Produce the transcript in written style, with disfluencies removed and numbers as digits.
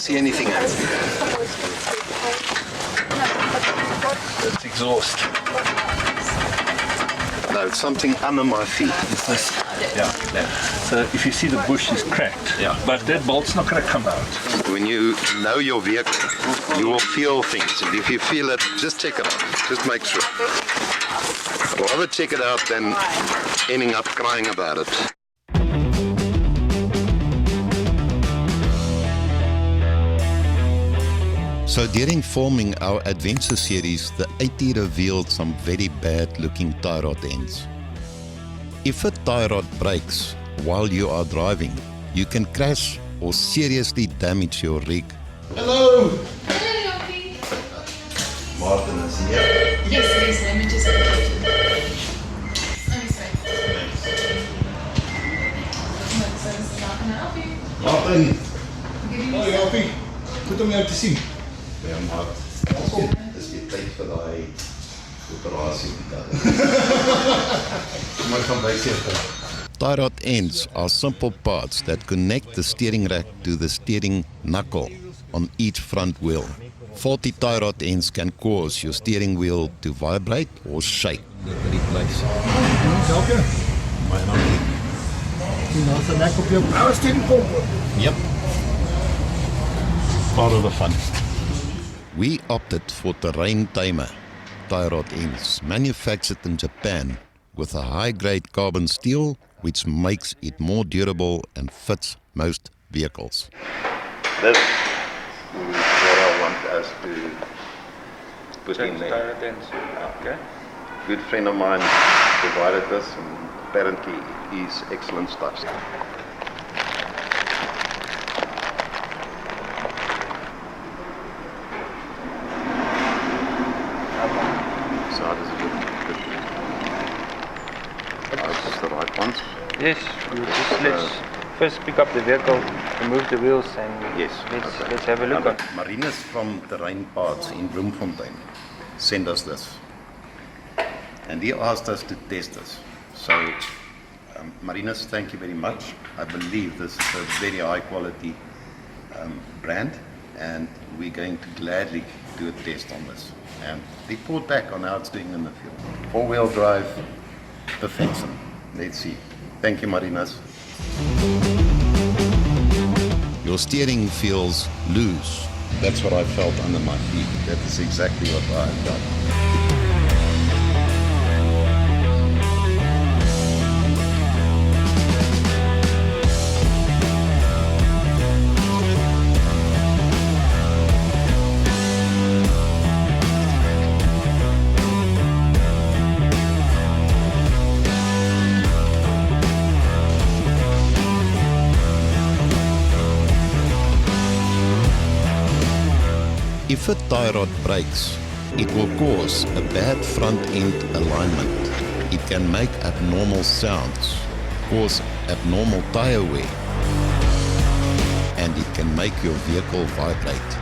see anything else? It's exhaust. No, it's something under my feet. It's this. Yeah. So if you see the bush is cracked, but that bolt's not going to come out. When you know your vehicle, you will feel things. And if you feel it, just check it out. Just make sure. Rather check it out than ending up crying about it. So during filming our adventure series, the AT revealed some very bad looking tie rod ends. If a tie rod breaks while you are driving, you can crash or seriously damage your rig. Hello! Hello, Yopi. Martin is here. Yes, let me just get it. Let me see. So this is not gonna help you. Martin! Hallo Japie, goed om jou te sien. Ja, Martin. Dis die tyd vir daai operasie. Maar van byseker. Tie rod ends are simple parts that connect the steering rack to the steering knuckle on each front wheel. Faulty tie rod ends can cause your steering wheel to vibrate or shake. Help je? Maar nou nie. Sien, daar is 'n nek op jou power steering pomp. Yep. Part of the fun. We opted for Terrain Tamer tie rod ends, manufactured in Japan with a high-grade carbon steel which makes it more durable and fits most vehicles. This is what I want us to put in there. Okay. Good friend of mine provided this, and apparently he's excellent stuff. So how does it look? This is the right ones? Yes, let's first pick up the vehicle, remove the wheels, and Yes. let's have a look on. Marinus from Terrain Parts in Bloemfontein sent us this, and he asked us to test this. So, Marinus, thank you very much. I believe this is a very high quality brand, and we're going to gladly do a test on this and report back on how it's doing in the field. Four-wheel drive, perfection. Let's see. Thank you, Marinus. Your steering feels loose. That's what I felt under my feet. That is exactly what I've done. If a tie rod breaks, it will cause a bad front end alignment. It can make abnormal sounds, cause abnormal tire wear, and it can make your vehicle vibrate.